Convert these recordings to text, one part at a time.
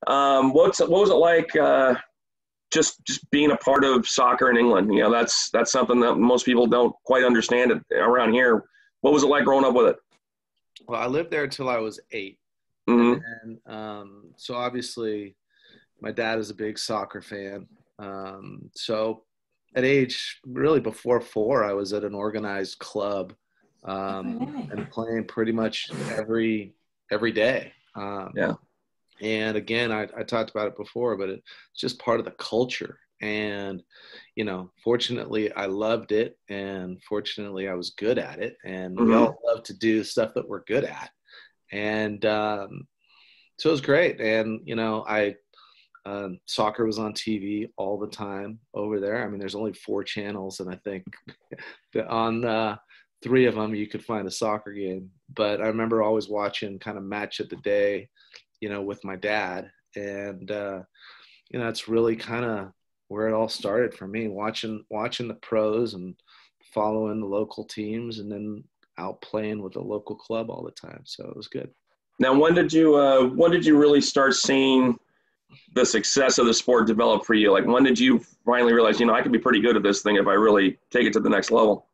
What was it like just being a part of soccer in England? You know, that's something that most people don't quite understand it around here. What was it like growing up with it? Well, I lived there until I was 8. And Hmm. then, so obviously my dad is a big soccer fan. So at age really before 4, I was at an organized club and playing pretty much every day. Yeah. And again, I talked about it before, but it's just part of the culture. And, fortunately, I loved it. And fortunately, I was good at it. And we Hmm. all love to do stuff that we're good at. And so it was great. And, soccer was on TV all the time over there. I mean, there's only 4 channels, and I think that on 3 of them you could find a soccer game. But I remember always watching kind of match of the day, with my dad, and it's really kind of where it all started for me, watching the pros and following the local teams, and then out playing with the local club all the time. So it was good. Now, when did you really start seeing the success of the sport develop for you? Like, when did you finally realize, I could be pretty good at this thing if I really take it to the next level?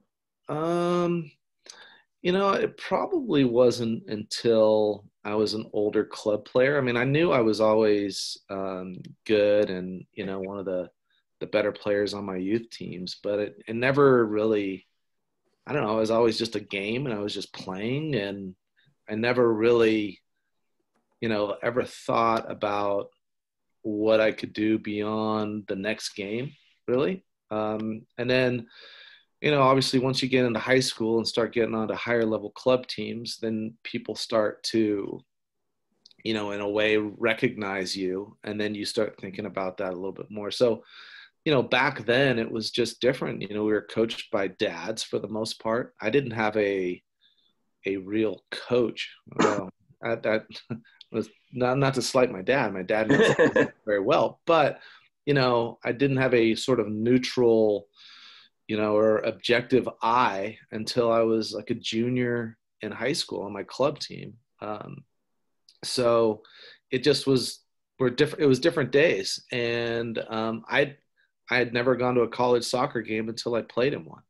Um, it probably wasn't until I was an older club player. I mean, I knew I was always good and, one of the better players on my youth teams, but it never really, I don't know, it was always just a game and I was just playing, and I never really, ever thought about what I could do beyond the next game, really. And then, obviously once you get into high school and start getting onto higher level club teams, then people start to, in a way recognize you. And then you start thinking about that a little bit more. So, back then it was just different. We were coached by dads for the most part. I didn't have a real coach. That was not to slight my dad. My dad knows very well, but I didn't have a sort of neutral, or objective eye until I was like a junior in high school on my club team. So it just was we're different. It was different days, and I had never gone to a college soccer game until I played in one,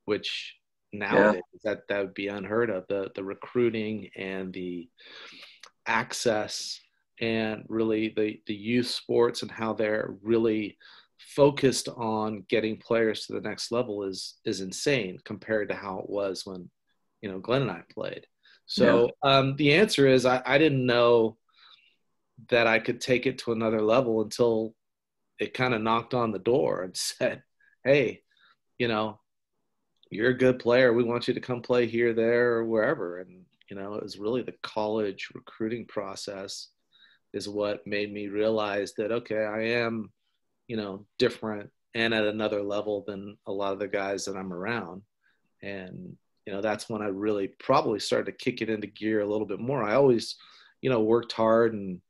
which Yeah. nowadays that would be unheard of. The recruiting and the access and really the youth sports and how they're really focused on getting players to the next level is insane compared to how it was when Glenn and I played. Yeah. So the answer is I didn't know that I could take it to another level until it kind of knocked on the door and said, hey, you know, you're a good player. We want you to come play here, there, or wherever. And, it was really the college recruiting process is what made me realize that, okay, I am, different and at another level than a lot of the guys that I'm around. And, that's when I really probably started to kick it into gear a little bit more. I always, worked hard and,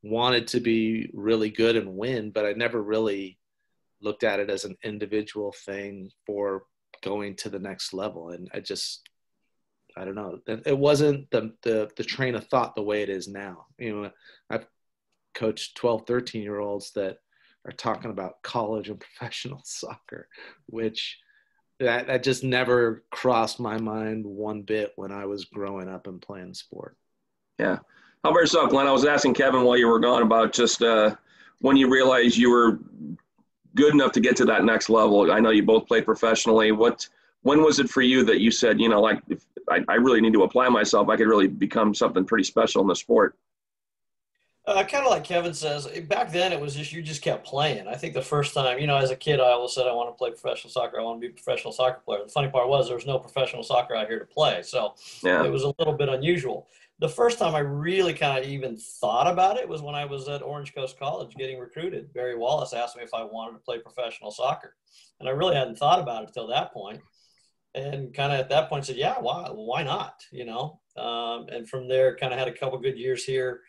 wanted to be really good and win, but I never really looked at it as an individual thing for going to the next level. And I don't know, it wasn't the train of thought the way it is now. I've coached 12, 13-year-olds that are talking about college and professional soccer, which that just never crossed my mind one bit when I was growing up and playing sport. Yeah. How about yourself, Glenn? I was asking Kevin while you were gone about just when you realized you were good enough to get to that next level. I know you both played professionally. When was it for you that you said, like, if I really need to apply myself, I could really become something pretty special in the sport? Kind of like Kevin says, back then it was just you just kept playing. I think the first time, as a kid, I always said I want to play professional soccer. I want to be a professional soccer player. The funny part was there was no professional soccer out here to play, so Yeah. it was a little bit unusual. The first time I really kind of even thought about it was when I was at Orange Coast College getting recruited. Barry Wallace asked me if I wanted to play professional soccer, and I really hadn't thought about it until that point. And kind of at that point said, yeah, why not? And from there, kind of had a couple good years here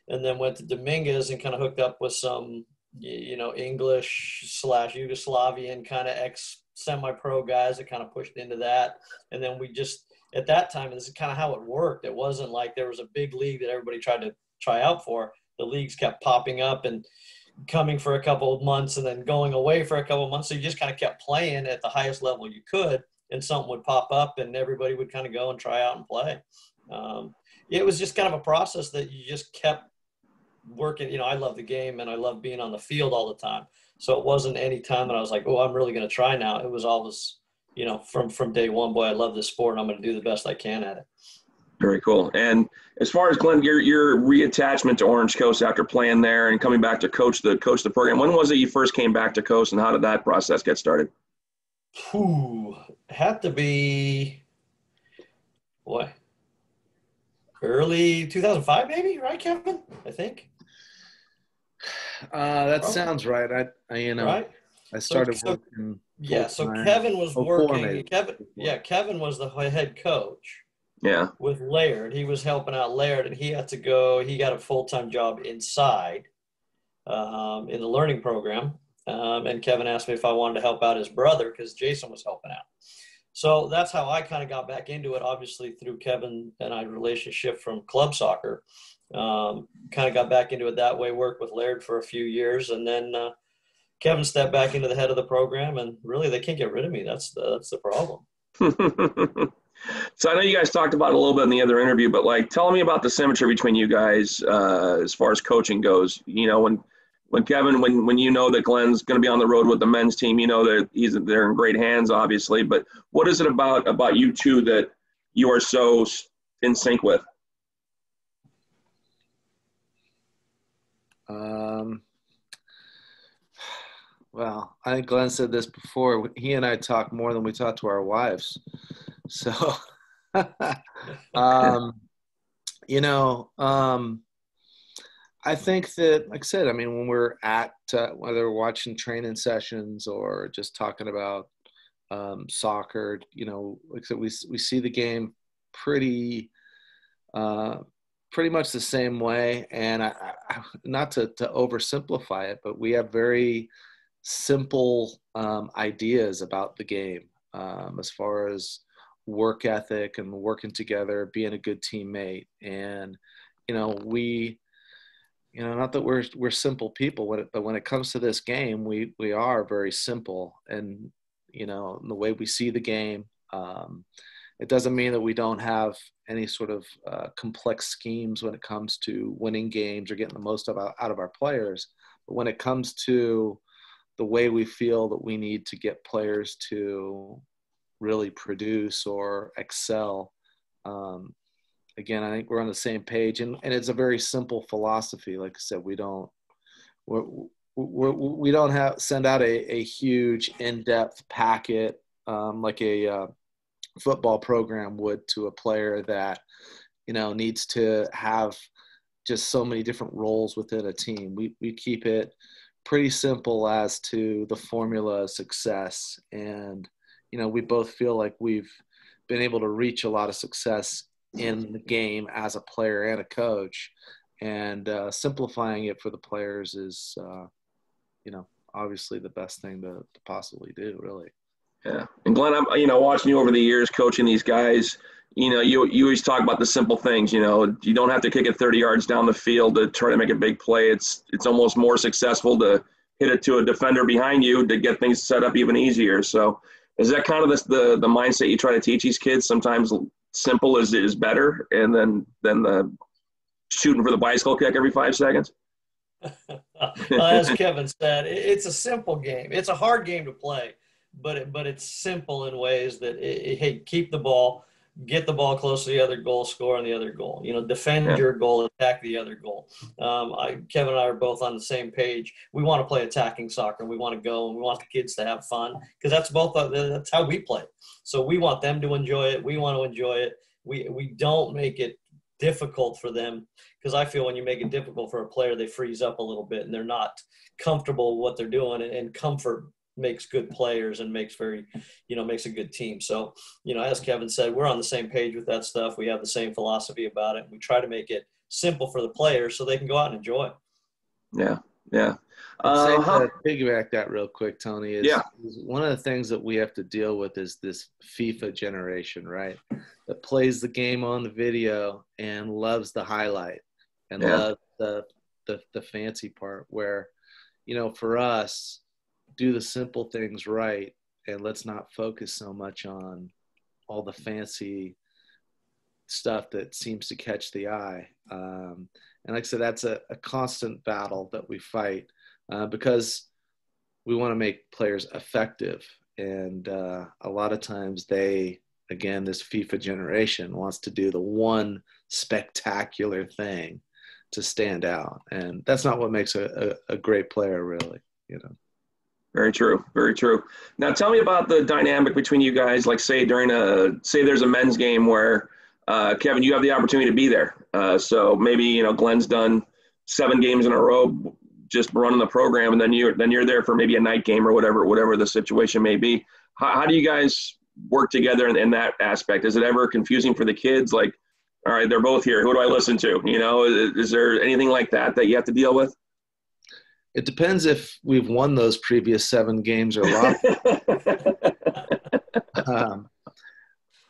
and then went to Dominguez and kind of hooked up with some, English / Yugoslavian kind of ex semi-pro guys that kind of pushed into that. And then we just, at that time, this is kind of how it worked. It wasn't like there was a big league that everybody tried to try out for, the leagues kept popping up and coming for a couple of months and then going away for a couple of months. So you just kind of kept playing at the highest level you could, and something would pop up and everybody would kind of go and try out and play. It was just kind of a process that you just kept working. You know, I love the game and I love being on the field all the time. So it wasn't any time that I was like, oh, I'm really going to try now. It was always, you know, from day one, boy, I love this sport and I'm going to do the best I can at it. Very cool. And as far as Glenn, your reattachment to Orange Coast after playing there and coming back to coach the program, when was it you first came back to Coast, and how did that process get started? Had to be, boy, early 2005, maybe, right, Kevin? I think. That sounds right. I you know, right? I started working. Yeah, so Kevin was working. Maybe. Kevin was the head coach. Yeah. With Laird, he was helping out Laird, and he had to go. He got a full-time job inside in the learning program. And Kevin asked me if I wanted to help out his brother because Jason was helping out. So that's how I kind of got back into it, obviously through Kevin and I's relationship from club soccer. Kind of got back into it that way, worked with Laird for a few years, and then Kevin stepped back into the head of the program, and really they can't get rid of me. That's the problem. So I know you guys talked about it a little bit in the other interview, but like, tell me about the symmetry between you guys as far as coaching goes. You know, when Kevin, when you know that Glenn's going to be on the road with the men's team, you know that they're in great hands, obviously. But what is it about you two that you are so in sync with? Well, I think Glenn said this before. He and I talk more than we talk to our wives. So, you know, I think that, like I said, I mean, when we're at, whether we're watching training sessions or just talking about soccer, you know, like I said, we see the game pretty much the same way. And I not to oversimplify it, but we have very simple ideas about the game as far as work ethic and working together, being a good teammate. And, you know, not that we're simple people, but when it comes to this game, we are very simple. And, you know, the way we see the game, it doesn't mean that we don't have any sort of complex schemes when it comes to winning games or getting the most out of our players. But when it comes to the way we feel that we need to get players to really produce or excel, again, I think we're on the same page, and it's a very simple philosophy. Like I said, we don't send out a huge in-depth packet like a football program would to a player that, you know, needs to have just so many different roles within a team. We keep it pretty simple as to the formula of success. And, you know, we both feel like we've been able to reach a lot of success in the game as a player and a coach, and simplifying it for the players is, you know, obviously the best thing to possibly do, really. Yeah. And Glenn, I'm, you know, watching you over the years, coaching these guys, you know, you always talk about the simple things. You know, you don't have to kick it 30 yards down the field to try to make a big play. It's almost more successful to hit it to a defender behind you to get things set up even easier. So is that kind of the mindset you try to teach these kids? Sometimes simple is better, and then the shooting for the bicycle kick every 5 seconds? As Kevin said, it's a simple game. It's a hard game to play, but it's simple in ways that, hey, keep the ball, get the ball close to the other goal, score on the other goal. You know, defend your goal, attack the other goal. Kevin and I are both on the same page. We want to play attacking soccer. We want to go, and we want the kids to have fun, because that's how we play. So we want them to enjoy it. We want to enjoy it. We don't make it difficult for them, because I feel when you make it difficult for a player, they freeze up a little bit and they're not comfortable with what they're doing, and comfort makes good players and makes a good team. So, you know, as Kevin said, we're on the same page with that stuff. We have the same philosophy about it. We try to make it simple for the players so they can go out and enjoy it. Yeah. Yeah. To piggyback that real quick, Tony, is one of the things that we have to deal with is this FIFA generation, right? That plays the game on the video and loves the highlight. and Yeah. love the fancy part where, for us, do the simple things right, and let's not focus so much on all the fancy stuff that seems to catch the eye. And like I said, that's a constant battle that we fight because we want to make players effective. And a lot of times again, this FIFA generation wants to do the one spectacular thing to stand out. And that's not what makes a great player, really, Very true. Very true. Now tell me about the dynamic between you guys, like say there's a men's game where, Kevin, you have the opportunity to be there. So maybe, Glenn's done 7 games in a row, just running the program, and then you're there for maybe a night game or whatever the situation may be. How do you guys work together in that aspect? Is it ever confusing for the kids? Like, all right, they're both here. Who do I listen to? Is there anything like that you have to deal with? It depends if we've won those previous 7 games or lost.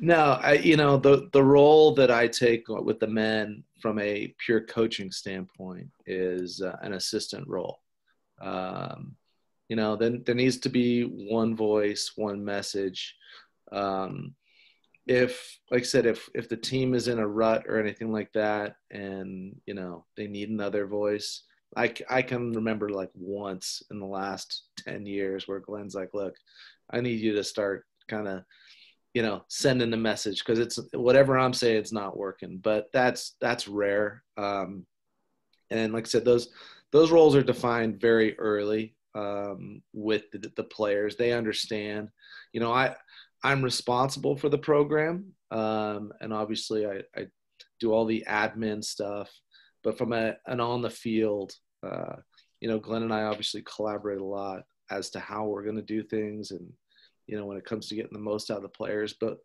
No, the role that I take with the men from a pure coaching standpoint is an assistant role. Then there needs to be one voice, one message. If, like I said, if the team is in a rut or anything like that, and they need another voice, I can remember like once in the last 10 years where Glenn's like, look, I need you to start kind of, sending the message, because it's whatever I'm saying, it's not working. But that's rare. And like I said, those roles are defined very early with the players. They understand, I'm responsible for the program. And obviously I do all the admin stuff, but from an on the field, Glenn and I obviously collaborate a lot as to how we're going to do things, and when it comes to getting the most out of the players. But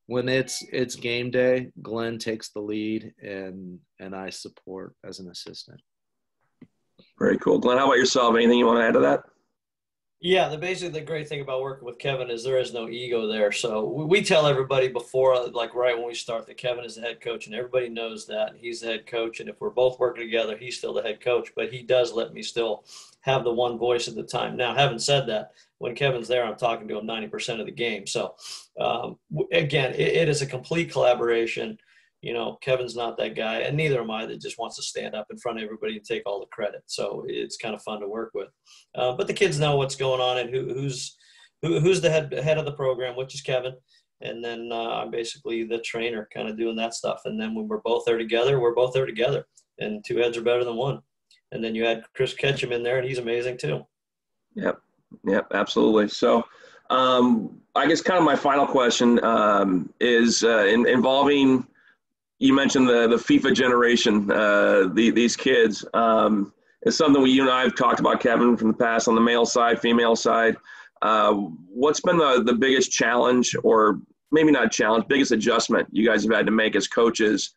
when it's game day, Glenn takes the lead, and I support as an assistant. Very cool. Glenn, how about yourself? Anything you want to add to that? Yeah, basically the great thing about working with Kevin is there is no ego there. So we tell everybody before, like right when we start, that Kevin is the head coach, and everybody knows that he's the head coach. And if we're both working together, he's still the head coach, but he does let me still have the one voice at the time. Now, having said that, when Kevin's there, I'm talking to him 90% of the game. So again, it is a complete collaboration. Kevin's not that guy, and neither am I, that just wants to stand up in front of everybody and take all the credit. So it's kind of fun to work with. But the kids know what's going on and who's the head of the program, which is Kevin. And then I'm basically the trainer, kind of doing that stuff. And then when we're both there together, we're both there together. And 2 heads are better than 1. And then you add Chris Ketchum in there, and he's amazing too. Yep, absolutely. So I guess kind of my final question is involving, you mentioned the FIFA generation, these kids. It's something you and I have talked about, Kevin, from the past on the male side, female side. What's been the biggest challenge, or maybe not challenge, biggest adjustment you guys have had to make as coaches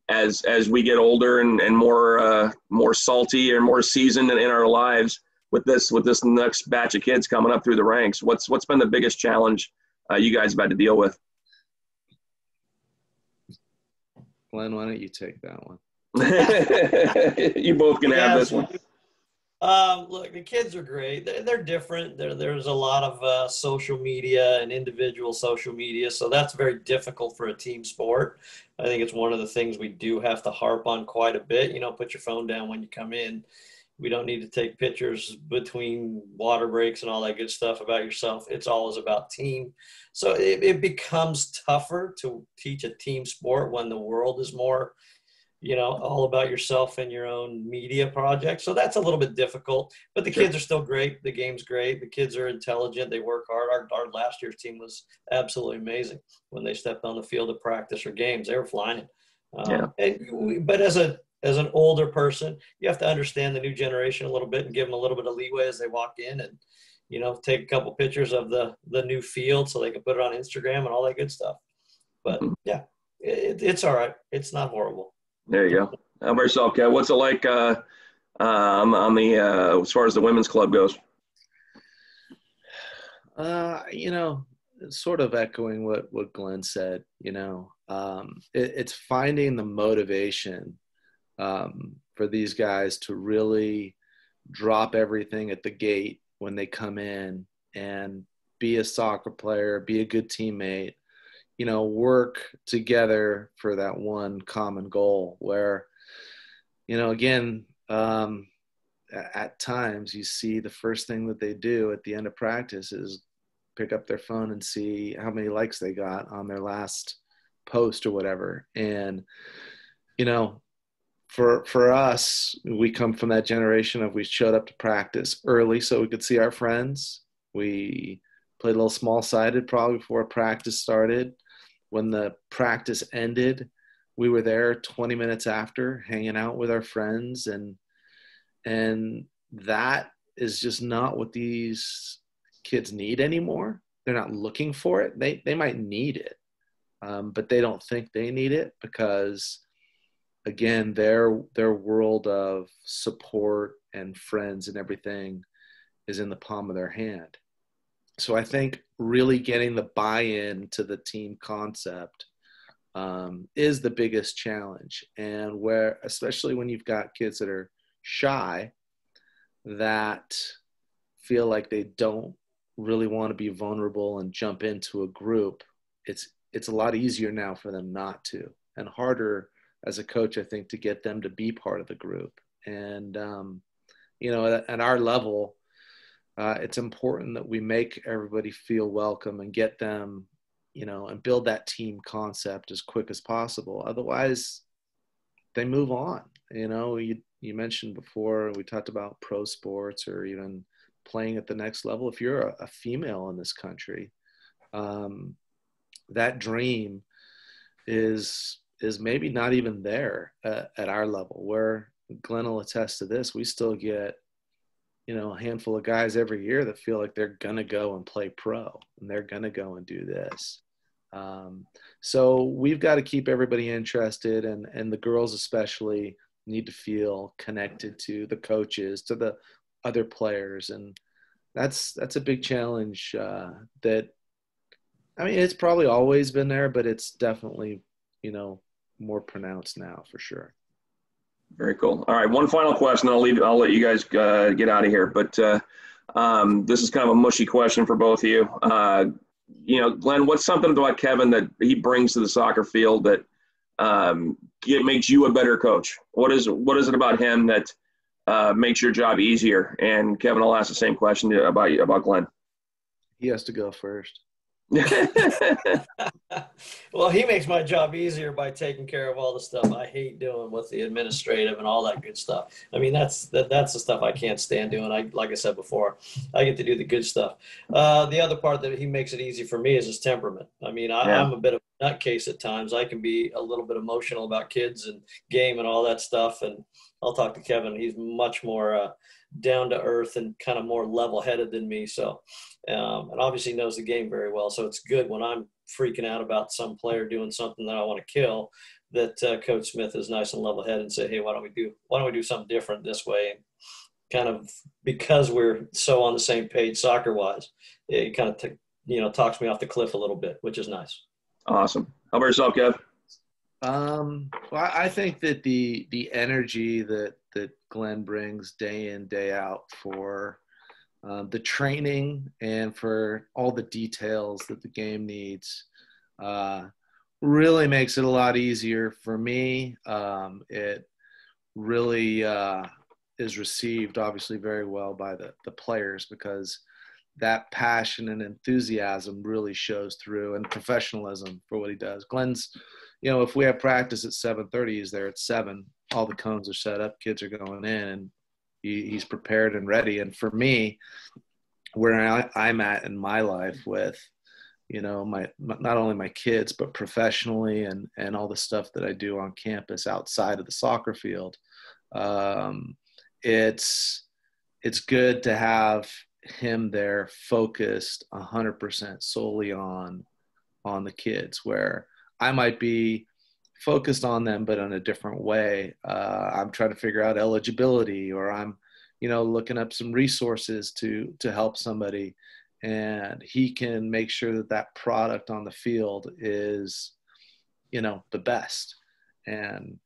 as we get older and more salty or more seasoned in our lives with this next batch of kids coming up through the ranks? What's been the biggest challenge you guys have had to deal with? Glenn, why don't you take that one? You both can have this one. Look, the kids are great. They're different. There's a lot of social media and individual social media, so that's very difficult for a team sport. I think it's one of the things we do have to harp on quite a bit. Put your phone down when you come in. We don't need to take pictures between water breaks and all that good stuff about yourself. It's always about team. So it becomes tougher to teach a team sport when the world is more, all about yourself and your own media project. So that's a little bit difficult, but the kids are still great. The game's great. The kids are intelligent. They work hard. Our last year's team was absolutely amazing when they stepped on the field of practice or games. They were flying. But as an older person, you have to understand the new generation a little bit and give them a little bit of leeway as they walk in, and take a couple pictures of the new field so they can put it on Instagram and all that good stuff. But yeah, it's all right. It's not horrible. There you go. How about yourself, Kev? What's it like on the as far as the women's club goes? Sort of echoing what Glenn said. It's finding the motivation for these guys to really drop everything at the gate when they come in and be a soccer player, be a good teammate, work together for that one common goal where, again, at times you see the first thing that they do at the end of practice is pick up their phone and see how many likes they got on their last post or whatever. And, for us, we come from that generation of we showed up to practice early so we could see our friends. We played a little small-sided probably before practice started. When the practice ended, we were there 20 minutes after hanging out with our friends. And that is just not what these kids need anymore. They're not looking for it. They might need it, but they don't think they need it because, again, their world of support and friends and everything is in the palm of their hand. So I think really getting the buy-in to the team concept is the biggest challenge. And where, especially when you've got kids that are shy, that feel like they don't really want to be vulnerable and jump into a group, it's a lot easier now for them not to, and harder as a coach, I think, to get them to be part of the group. And, at our level, it's important that we make everybody feel welcome and get them, and build that team concept as quick as possible. Otherwise, they move on. You mentioned before, we talked about pro sports or even playing at the next level. If you're a female in this country, that dream is maybe not even there at our level, where Glenn will attest to this. We still get, a handful of guys every year that feel like they're going to go and play pro and they're going to go and do this. So we've got to keep everybody interested, and the girls especially need to feel connected to the coaches, to the other players. And that's a big challenge it's probably always been there, but it's definitely, more pronounced now for sure. Very cool. All right, one final question. I'll let you guys get out of here. But this is kind of a mushy question for both of you. Glenn, what's something about Kevin that he brings to the soccer field that makes you a better coach? What is it about him that makes your job easier? And Kevin, I'll ask the same question about Glenn. He has to go first. Well, he makes my job easier by taking care of all the stuff I hate doing with the administrative and all that good stuff. I mean, that's the stuff I can't stand doing. Like I said before, I get to do the good stuff. The other part that he makes it easy for me is his temperament. I mean, I'm a bit of a nutcase at times. I can be a little bit emotional about kids and game and all that stuff. And I'll talk to Kevin. He's much more down to earth and kind of more level headed than me. So, and obviously knows the game very well. So it's good when I'm freaking out about some player doing something that I want to kill, that Coach Smith is nice and level headed and say, hey, why don't we do something different this way? And kind of, because we're so on the same page soccer wise, it kind of talks me off the cliff a little bit, which is nice. Awesome. How about yourself, Kev? Well, I think that the energy that Glenn brings day in, day out for the training and for all the details that the game needs really makes it a lot easier for me. It really is received obviously very well by the players, because that passion and enthusiasm really shows through, and professionalism for what he does. Glenn's, if we have practice at 7:30, he's there at 7. All the cones are set up, kids are going in, and he's prepared and ready. And for me, where I'm at in my life with, my not only my kids, but professionally and all the stuff that I do on campus outside of the soccer field, it's good to have him there focused 100% solely on the kids, where I might be focused on them, but in a different way. I'm trying to figure out eligibility, or I'm, looking up some resources to help somebody, and he can make sure that product on the field is, the best. And,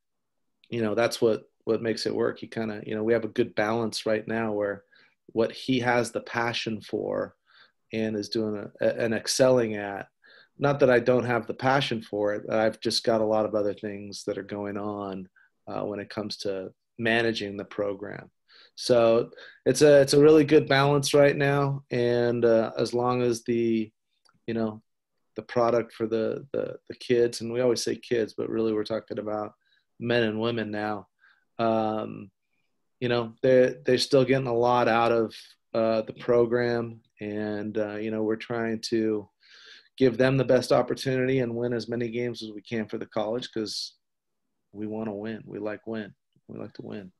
that's what makes it work. He kind of, we have a good balance right now where what he has the passion for and is doing and excelling at. Not that I don't have the passion for it. I've just got a lot of other things that are going on when it comes to managing the program. So it's a really good balance right now. And as long as the product for the kids, and we always say kids, but really we're talking about men and women now. They're still getting a lot out of the program, and we're trying to give them the best opportunity and win as many games as we can for the college, because we want to win. We like to win.